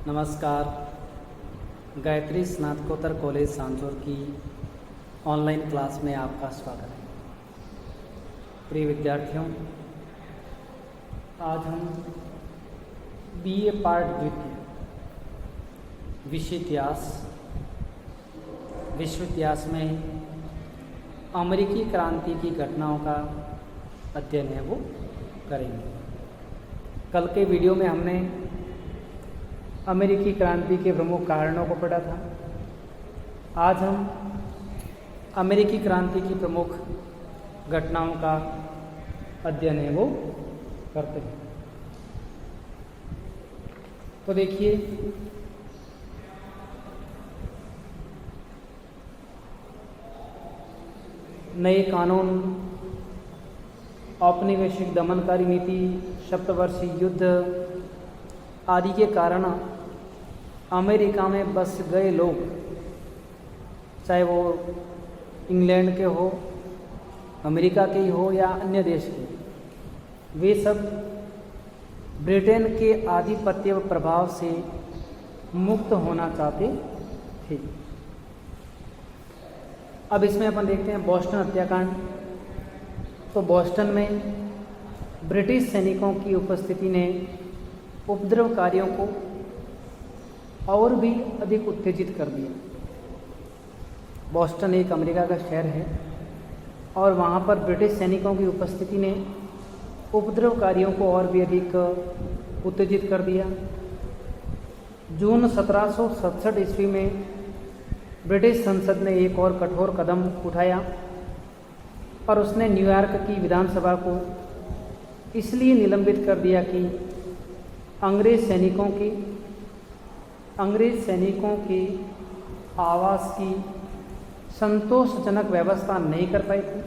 नमस्कार। गायत्री स्नातकोत्तर कॉलेज सांचौर की ऑनलाइन क्लास में आपका स्वागत है। प्रिय विद्यार्थियों, आज हम बीए पार्ट द्वितीय विश्व इतिहास में अमेरिकी क्रांति की घटनाओं का अध्ययन है वो करेंगे। कल के वीडियो में हमने अमेरिकी क्रांति के प्रमुख कारणों को पढ़ा था। आज हम अमेरिकी क्रांति की प्रमुख घटनाओं का अध्ययन है वो करते हैं। तो देखिए, नए कानून, औपनिवेशिक दमनकारी नीति, सप्तवर्षीय युद्ध आदि के कारण अमेरिका में बस गए लोग, चाहे वो इंग्लैंड के हो, अमेरिका के ही हो या अन्य देश के, वे सब ब्रिटेन के आधिपत्य व प्रभाव से मुक्त होना चाहते थे। अब इसमें अपन देखते हैं बोस्टन हत्याकांड। तो बोस्टन में ब्रिटिश सैनिकों की उपस्थिति ने उपद्रवकारियों को और भी अधिक उत्तेजित कर दिया। बोस्टन एक अमेरिका का शहर है और वहाँ पर ब्रिटिश सैनिकों की उपस्थिति ने उपद्रवकारियों को और भी अधिक उत्तेजित कर दिया। जून 1767 ईस्वी में ब्रिटिश संसद ने एक और कठोर कदम उठाया और उसने न्यूयॉर्क की विधानसभा को इसलिए निलंबित कर दिया कि अंग्रेज सैनिकों की आवास की संतोषजनक व्यवस्था नहीं कर पाई थी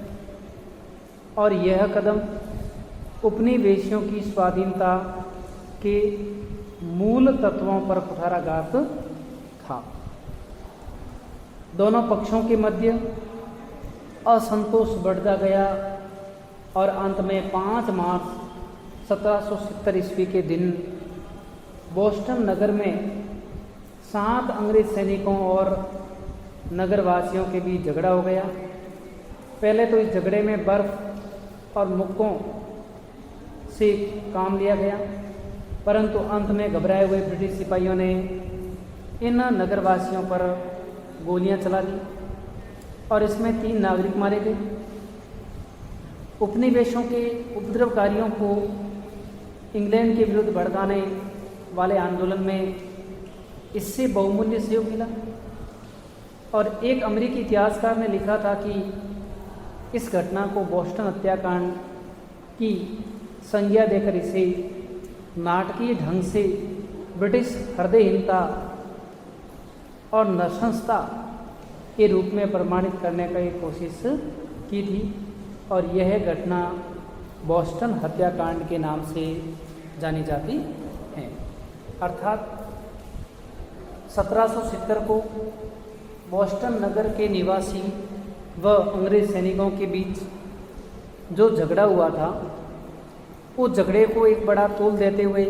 और यह कदम उपनिवेशियों की स्वाधीनता के मूल तत्वों पर कुठाराघात था। दोनों पक्षों के मध्य असंतोष बढ़ता गया और अंत में 5 मार्च 1770 ईस्वी के दिन बोस्टन नगर में 7 अंग्रेज सैनिकों और नगरवासियों के बीच झगड़ा हो गया। पहले तो इस झगड़े में बर्फ और मुक्कों से काम लिया गया, परंतु अंत में घबराए हुए ब्रिटिश सिपाहियों ने इन नगरवासियों पर गोलियां चला दी और इसमें 3 नागरिक मारे गए। उपनिवेशों के उपद्रवकारियों को इंग्लैंड के विरुद्ध भड़काने वाले आंदोलन में इससे बहुमूल्य सहयोग मिला और एक अमेरिकी इतिहासकार ने लिखा था कि इस घटना को बोस्टन हत्याकांड की संज्ञा देकर इसे नाटकीय ढंग से ब्रिटिश हृदयहीनता और नृशंसता के रूप में प्रमाणित करने का एक कोशिश की थी और यह घटना बोस्टन हत्याकांड के नाम से जानी जाती है। अर्थात 1770 को बोस्टन नगर के निवासी व अंग्रेज सैनिकों के बीच जो झगड़ा हुआ था, उस झगड़े को एक बड़ा तोल देते हुए,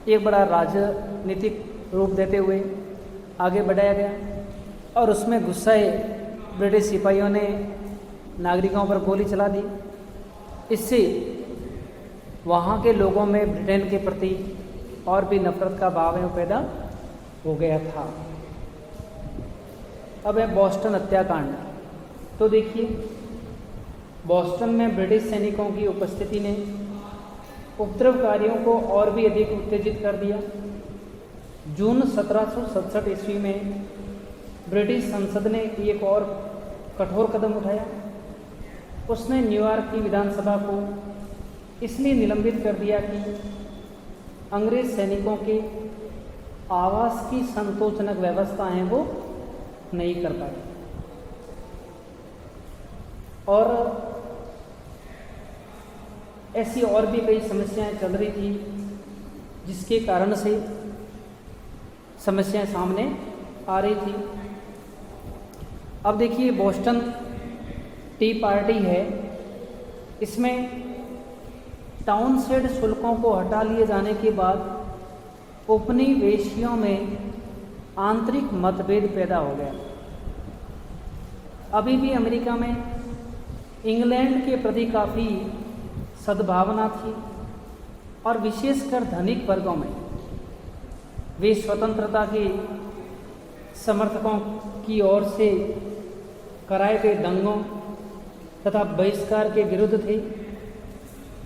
एक बड़ा राजनीतिक रूप देते हुए आगे बढ़ाया गया और उसमें गुस्साए ब्रिटिश सिपाहियों ने नागरिकों पर गोली चला दी। इससे वहाँ के लोगों में ब्रिटेन के प्रति और भी नफरत का भाव पैदा हो गया था। अब है बोस्टन हत्याकांड। तो देखिए, बोस्टन में ब्रिटिश सैनिकों की उपस्थिति ने उपद्रवकारियों को और भी अधिक उत्तेजित कर दिया। जून 1767 ईस्वी में ब्रिटिश संसद ने एक और कठोर कदम उठाया। उसने न्यूयॉर्क की विधानसभा को इसलिए निलंबित कर दिया कि अंग्रेज सैनिकों के आवास की संतोषजनक व्यवस्था है वो नहीं कर पाए और ऐसी और भी कई समस्याएं चल रही थी जिसके कारण से समस्याएं सामने आ रही थी। अब देखिए, बोस्टन टी पार्टी है, इसमें टाउनशेड शुल्कों को हटा लिए जाने के बाद उपनिवेशियों में आंतरिक मतभेद पैदा हो गया। अभी भी अमेरिका में इंग्लैंड के प्रति काफ़ी सद्भावना थी और विशेषकर धनिक वर्गों में वे स्वतंत्रता के समर्थकों की ओर से कराए गए दंगों तथा बहिष्कार के विरुद्ध थे,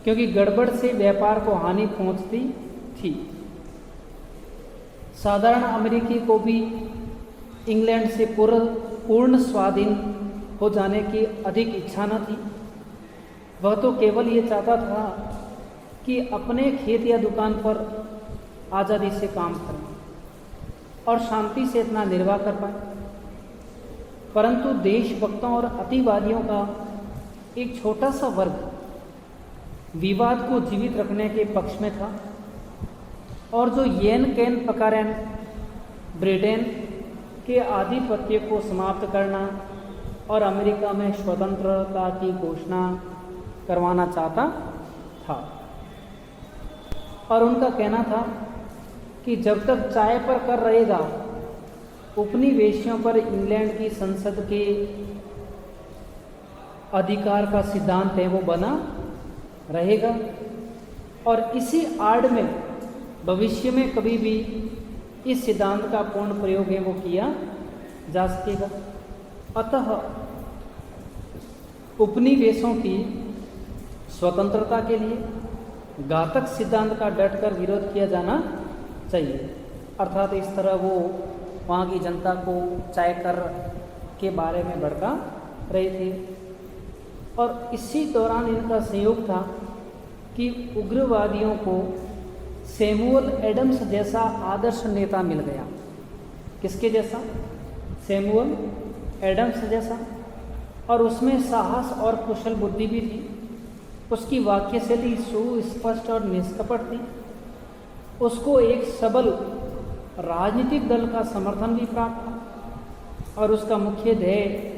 क्योंकि गड़बड़ से व्यापार को हानि पहुंचती थी। साधारण अमेरिकी को भी इंग्लैंड से पूर्ण स्वाधीन हो जाने की अधिक इच्छा न थी। वह तो केवल ये चाहता था कि अपने खेत या दुकान पर आज़ादी से काम करें और शांति से इतना निर्वाह कर पाए। परंतु देशभक्तों और अतिवादियों का एक छोटा सा वर्ग विवाद को जीवित रखने के पक्ष में था, और जो येन केन पकारेन ब्रिटेन के आधिपत्य को समाप्त करना और अमेरिका में स्वतंत्रता की घोषणा करवाना चाहता था। और उनका कहना था कि जब तक चाय पर कर रहेगा, उपनिवेशियों पर इंग्लैंड की संसद के अधिकार का सिद्धांत है वो बना रहेगा, और इसी आड़ में भविष्य में कभी भी इस सिद्धांत का पूर्ण प्रयोग है वो किया जा सकेगा। अतः उपनिवेशों की स्वतंत्रता के लिए घातक सिद्धांत का डटकर विरोध किया जाना चाहिए। अर्थात इस तरह वो वहाँ की जनता को चाय कर के बारे में भड़का रहे थे। और इसी दौरान इनका संयोग था कि उग्रवादियों को सैमुअल एडम्स जैसा आदर्श नेता मिल गया। किसके जैसा? सैमुअल एडम्स जैसा। और उसमें साहस और कुशल बुद्धि भी थी। उसकी वाक्यशैली सुस्पष्ट और निष्कपट थी। उसको एक सबल राजनीतिक दल का समर्थन भी प्राप्त था, और उसका मुख्य ध्येय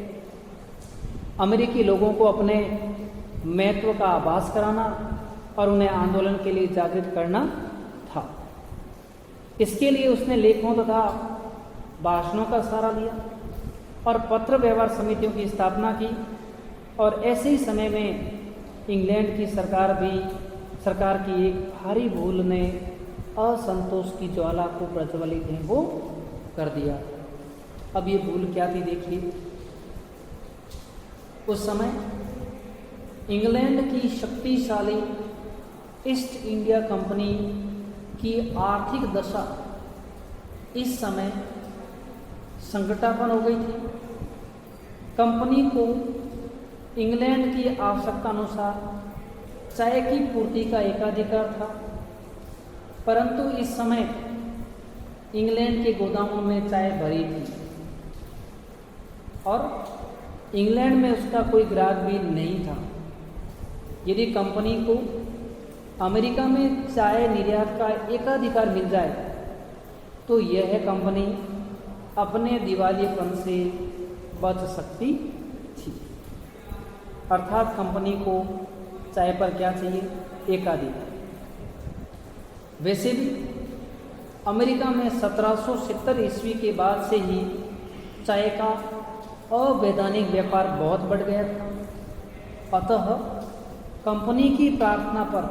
अमेरिकी लोगों को अपने महत्व का आभास कराना और उन्हें आंदोलन के लिए जागृत करना था। इसके लिए उसने लेखों तथा भाषणों का सहारा लिया और पत्र व्यवहार समितियों की स्थापना की। और ऐसे ही समय में इंग्लैंड की सरकार की एक भारी भूल ने असंतोष की ज्वाला को प्रज्वलित है वो कर दिया। अब ये भूल क्या थी देखिए। उस समय इंग्लैंड की शक्तिशाली ईस्ट इंडिया कंपनी की आर्थिक दशा इस समय संकटापन्न हो गई थी। कंपनी को इंग्लैंड की आवश्यकता अनुसार चाय की पूर्ति का एकाधिकार था, परंतु इस समय इंग्लैंड के गोदामों में चाय भरी थी और इंग्लैंड में उसका कोई ग्राहक भी नहीं था। यदि कंपनी को अमेरिका में चाय निर्यात का एकाधिकार मिल जाए तो यह कंपनी अपने दिवालियेपन से बच सकती थी। अर्थात कंपनी को चाय पर क्या चाहिए? एकाधिकार। वैसे भी अमेरिका में 1770 ईस्वी के बाद से ही चाय का अवैधानिक व्यापार बहुत बढ़ गया था। अतः कंपनी की प्रार्थना पर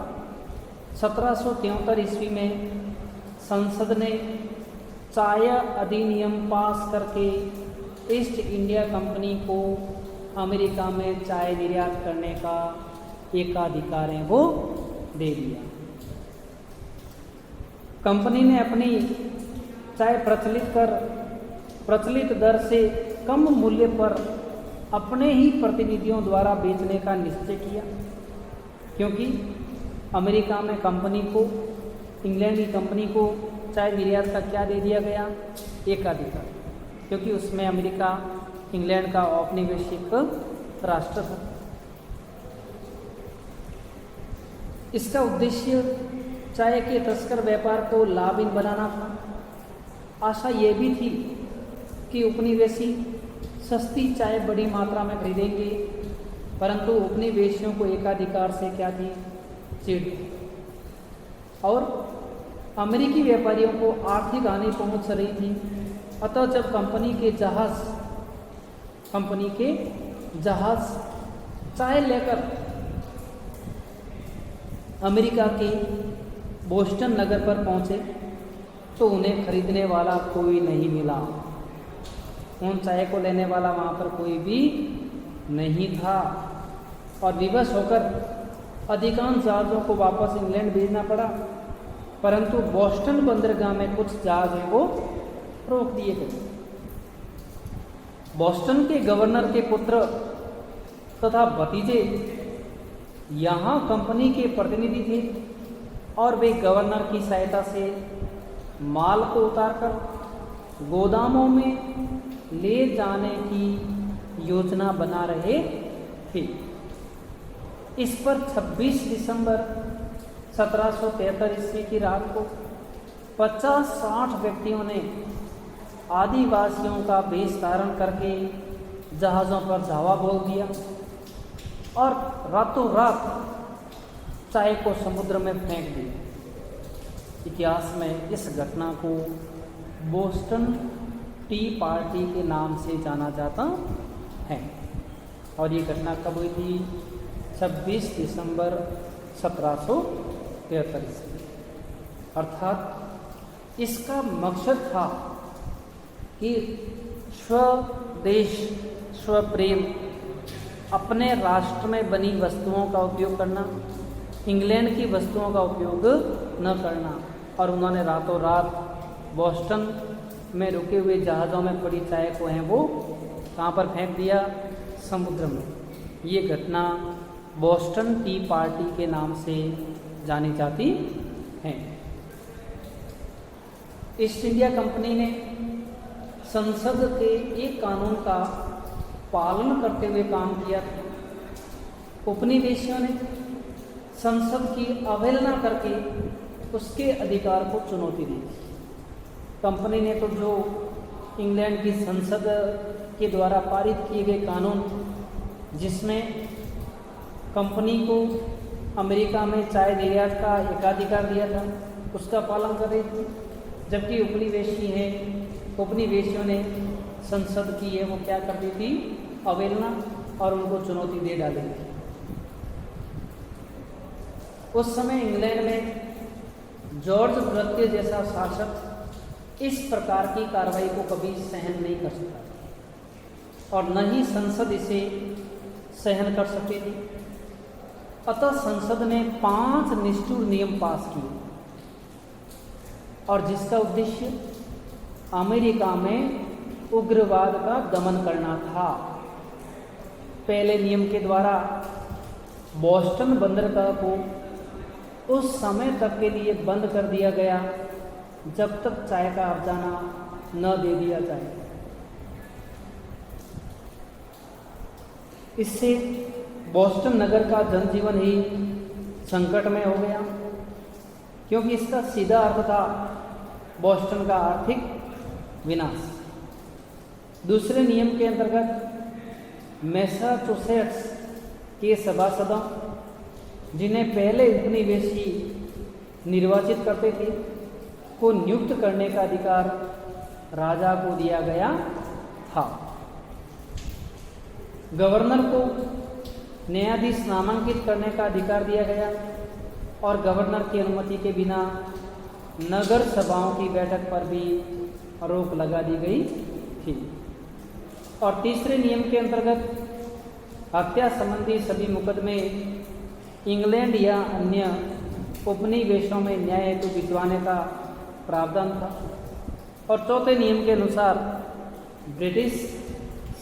1773 ईस्वी में संसद ने चाय अधिनियम पास करके ईस्ट इंडिया कंपनी को अमेरिका में चाय निर्यात करने का एकाधिकार है वो दे दिया। कंपनी ने अपनी चाय प्रचलित दर से कम मूल्य पर अपने ही प्रतिनिधियों द्वारा बेचने का निश्चय किया, क्योंकि अमेरिका में कंपनी को, इंग्लैंड की कंपनी को चाय निर्यात का क्या दे दिया गया? एकाधिकार, क्योंकि उसमें अमेरिका इंग्लैंड का औपनिवेशिक राष्ट्र था। इसका उद्देश्य चाय के तस्कर व्यापार को लाभहीन बनाना था। आशा यह भी थी कि उपनिवेशी सस्ती चाय बड़ी मात्रा में खरीदेंगे, परंतु उपनिवेशियों को एकाधिकार से क्या थी? चिढ़। और अमेरिकी व्यापारियों को आर्थिक हानि पहुंच रही थी। अतः जब कंपनी के जहाज चाय लेकर अमेरिका के बोस्टन नगर पर पहुंचे तो उन्हें खरीदने वाला कोई नहीं मिला। उन चाय को लेने वाला वहाँ पर कोई भी नहीं था और विवश होकर अधिकांश जहाज़ों को वापस इंग्लैंड भेजना पड़ा, परंतु बोस्टन बंदरगाह में कुछ जहाज़ों को रोक दिए गए। बोस्टन के गवर्नर के पुत्र तथा भतीजे यहाँ कंपनी के प्रतिनिधि थे और वे गवर्नर की सहायता से माल को उतारकर गोदामों में ले जाने की योजना बना रहे थे। इस पर 26 दिसंबर 1773 ईस्वी की रात को 50-60 व्यक्तियों ने आदिवासियों का वेश धारण करके जहाज़ों पर धावा बोल दिया और रातों रात चाय को समुद्र में फेंक दिया। इतिहास में इस घटना को बोस्टन टी पार्टी के नाम से जाना जाता है और ये घटना कब हुई थी? 26 दिसंबर 1773 अर्थात इसका मकसद था कि स्वदेश स्वप्रेम, अपने राष्ट्र में बनी वस्तुओं का उपयोग करना, इंग्लैंड की वस्तुओं का उपयोग न करना। और उन्होंने रातों रात बोस्टन में रुके हुए जहाज़ों में पड़ी चाय को है वो कहाँ पर फेंक दिया? समुद्र में। ये घटना बोस्टन टी पार्टी के नाम से जानी जाती है। ईस्ट इंडिया कंपनी ने संसद के एक कानून का पालन करते हुए काम किया था। उपनिवेशियों ने संसद की अवहेलना करके उसके अधिकार को चुनौती दी। कंपनी ने तो जो इंग्लैंड की संसद के द्वारा पारित किए गए कानून, जिसमें कंपनी को अमेरिका में चाय निर्यात का एकाधिकार दिया था, उसका पालन कर रही थी। जबकि उपनिवेशियों ने संसद की है वो क्या कर दी थी? अवहेलना और उनको चुनौती दे डाली थी। उस समय इंग्लैंड में जॉर्ज तृतीय जैसा शासक इस प्रकार की कार्रवाई को कभी सहन नहीं कर सकता और न ही संसद इसे सहन कर सकती थी। अतः संसद ने 5 निष्ठुर नियम पास किए और जिसका उद्देश्य अमेरिका में उग्रवाद का दमन करना था। पहले नियम के द्वारा बोस्टन बंदरगाह को उस समय तक के लिए बंद कर दिया गया जब तक चाय का हर्जाना न दे दिया जाए। इससे बोस्टन नगर का जनजीवन ही संकट में हो गया, क्योंकि इसका सीधा अर्थ था बोस्टन का आर्थिक विनाश। दूसरे नियम के अंतर्गत मैसाचुसेट्स के सभासदों, जिन्हें पहले उपनिवेशी निर्वाचित करते थे, को नियुक्त करने का अधिकार राजा को दिया गया था। गवर्नर को न्यायाधीश नामांकित करने का अधिकार दिया गया और गवर्नर की अनुमति के बिना नगर सभाओं की बैठक पर भी रोक लगा दी गई थी। और तीसरे नियम के अंतर्गत हत्या संबंधी सभी मुकदमे इंग्लैंड या अन्य उपनिवेशों में न्याय हेतु भिजवाने का प्रावधान था। और चौथे नियम के अनुसार ब्रिटिश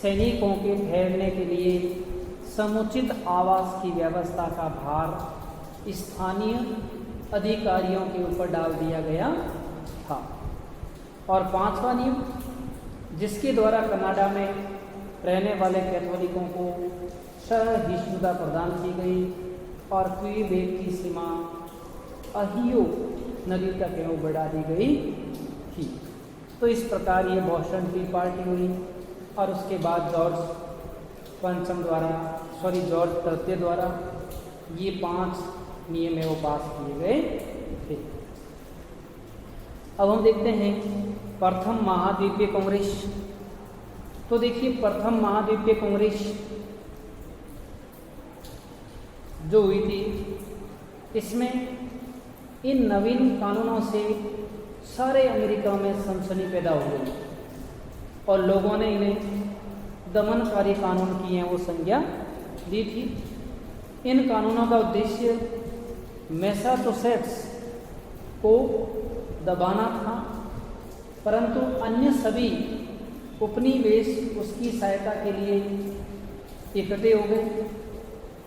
सैनिकों के ठहरने के लिए समुचित आवास की व्यवस्था का भार स्थानीय अधिकारियों के ऊपर डाल दिया गया था। और 5वां नियम, जिसके द्वारा कनाडा में रहने वाले कैथोलिकों को सहिष्णुता प्रदान की गई और क्वीबेक की सीमा अहियो नदी तक एवं बढ़ा दी गई थी। तो इस प्रकार ये बोस्टन टी पार्टी हुई और उसके बाद जॉर्ज तृतीय द्वारा ये 5 नियम वो पास किए गए थे। अब हम देखते हैं प्रथम महाद्वीपीय कांग्रेस। तो देखिए, प्रथम महाद्वीपीय कांग्रेस जो हुई थी, इसमें इन नवीन कानूनों से सारे अमेरिका में सनसनी पैदा हो गई और लोगों ने इन्हें दमनकारी कानून की है वो संज्ञा दी थी। इन कानूनों का उद्देश्य मैसाचुसेट्स को दबाना था, परंतु अन्य सभी उपनिवेश उसकी सहायता के लिए इकट्ठे हो गए।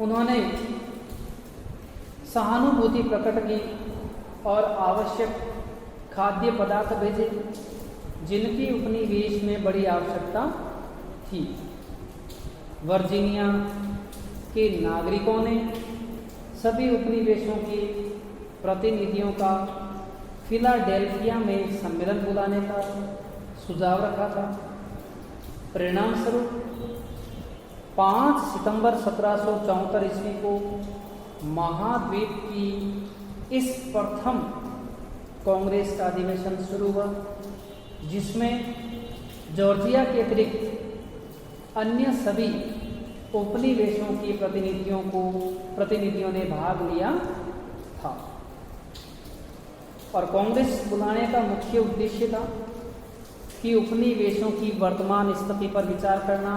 उन्होंने सहानुभूति प्रकट की और आवश्यक खाद्य पदार्थ भेजे जिनकी उपनिवेश में बड़ी आवश्यकता थी। वर्जीनिया के नागरिकों ने सभी उपनिवेशों के प्रतिनिधियों का फिलाडेल्फिया में सम्मेलन बुलाने का सुझाव रखा था। परिणाम स्वरूप 5 सितंबर 1774 ईस्वी को महाद्वीप की इस प्रथम कांग्रेस का अधिवेशन शुरू हुआ, जिसमें जॉर्जिया के अतिरिक्त अन्य सभी उपनिवेशों के प्रतिनिधियों ने भाग लिया था। और कांग्रेस बुलाने का मुख्य उद्देश्य था कि उपनिवेशों की वर्तमान स्थिति पर विचार करना,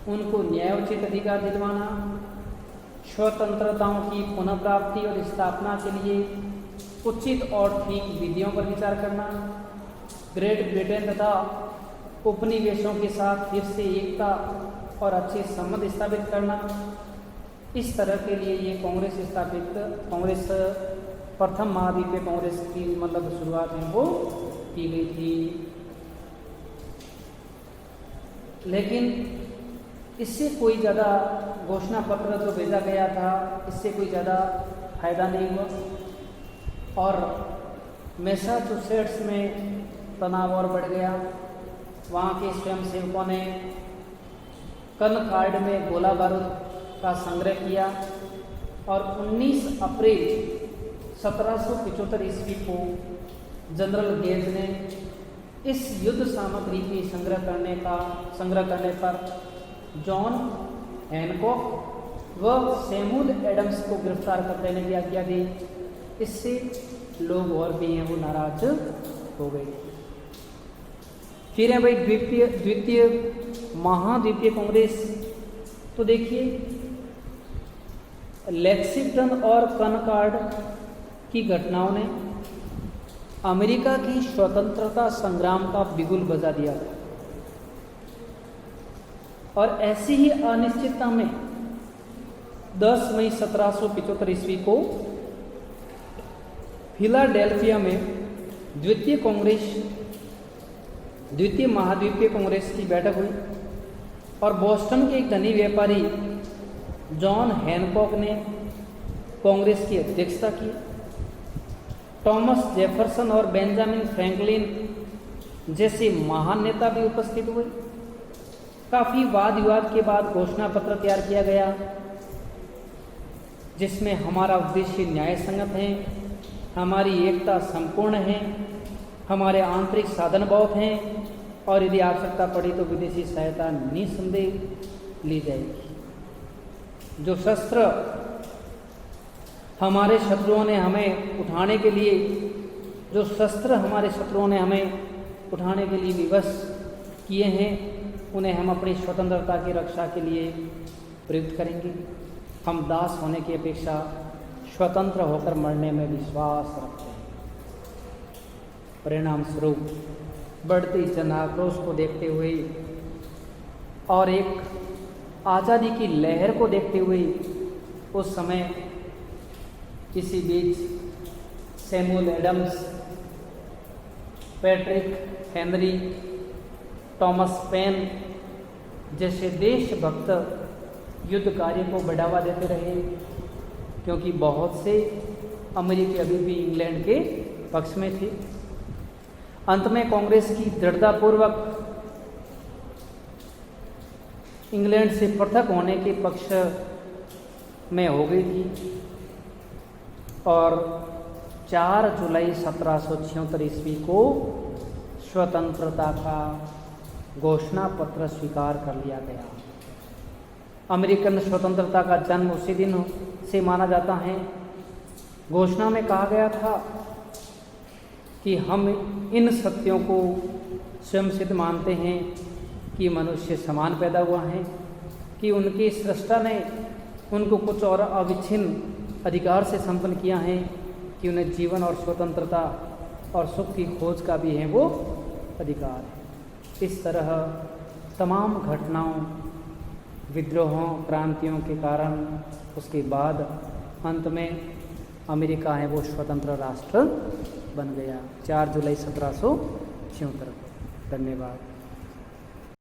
उनको न्यायोचित अधिकार दिलवाना, स्वतंत्रताओं की पुनः प्राप्ति और स्थापना के लिए उचित और ठीक विधियों पर विचार करना, ग्रेट ब्रिटेन तथा उपनिवेशों के साथ फिर से एकता और अच्छे संबंध स्थापित करना। इस तरह के लिए ये कांग्रेस प्रथम महाद्वीपीय कांग्रेस की मतलब शुरुआत है वो की गई थी। लेकिन इससे कोई ज़्यादा घोषणा पत्र जो भेजा गया था, इससे कोई ज़्यादा फायदा नहीं हुआ और मैसाचुसेट्स में तनाव और बढ़ गया। वहाँ के स्वयंसेवकों ने कनकॉर्ड में गोला बारूद का संग्रह किया और 19 अप्रैल 1775 ईस्वी को जनरल गेज ने इस युद्ध सामग्री की संग्रह करने पर जॉन हैनकॉक व सैमुअल एडम्स को गिरफ्तार कर लेने की आज्ञा दी। इससे लोग और भी हैं वो नाराज हो गए। फिर है भाई द्वितीय महाद्वीपीय कांग्रेस। तो देखिए, लेक्सिंगटन और कनकॉर्ड की घटनाओं ने अमेरिका की स्वतंत्रता संग्राम का बिगुल बजा दिया और ऐसी ही अनिश्चितता में 10 मई 1775 ईस्वी को फिलाडेल्फिया में द्वितीय महाद्वीपीय कांग्रेस की बैठक हुई और बोस्टन के एक धनी व्यापारी जॉन हैनकॉक ने कांग्रेस की अध्यक्षता की। टॉमस जेफरसन और बेंजामिन फ्रैंकलिन जैसे महान नेता भी उपस्थित हुए। काफ़ी वाद विवाद के बाद घोषणा पत्र तैयार किया गया, जिसमें हमारा उद्देश्य न्याय संगत है, हमारी एकता संपूर्ण है, हमारे आंतरिक साधन बहुत हैं और यदि आवश्यकता पड़ी तो विदेशी सहायता निसंदेह ली जाएगी। जो शस्त्र हमारे शत्रुओं ने हमें उठाने के लिए विवश किए हैं, उन्हें हम अपनी स्वतंत्रता की रक्षा के लिए प्रयुक्त करेंगे। हम दास होने की अपेक्षा स्वतंत्र होकर मरने में विश्वास रखते हैं। परिणाम स्वरूप बढ़ती जन आक्रोश को देखते हुए और एक आज़ादी की लहर को देखते हुए उस समय इसी बीच Samuel Adams, Patrick Henry, Thomas Paine जैसे देशभक्त युद्ध कार्य को बढ़ावा देते रहे, क्योंकि बहुत से अमेरिकी अभी भी इंग्लैंड के पक्ष में थे। अंत में कांग्रेस की दृढ़तापूर्वक इंग्लैंड से पृथक होने के पक्ष में हो गई थी और 4 जुलाई 1776 ईस्वी को स्वतंत्रता का घोषणा पत्र स्वीकार कर लिया गया। अमेरिकन स्वतंत्रता का जन्म उसी दिन से माना जाता है। घोषणा में कहा गया था कि हम इन सत्यों को स्वयं सिद्ध मानते हैं कि मनुष्य समान पैदा हुआ है, कि उनकी सृष्टा ने उनको कुछ और अविच्छिन्न अधिकार से संपन्न किया है, कि उन्हें जीवन और स्वतंत्रता और सुख की खोज का भी है वो अधिकार है। इस तरह तमाम घटनाओं, विद्रोहों, क्रांतियों के कारण उसके बाद अंत में अमेरिका है वो स्वतंत्र राष्ट्र बन गया 4 जुलाई 1776 को। धन्यवाद।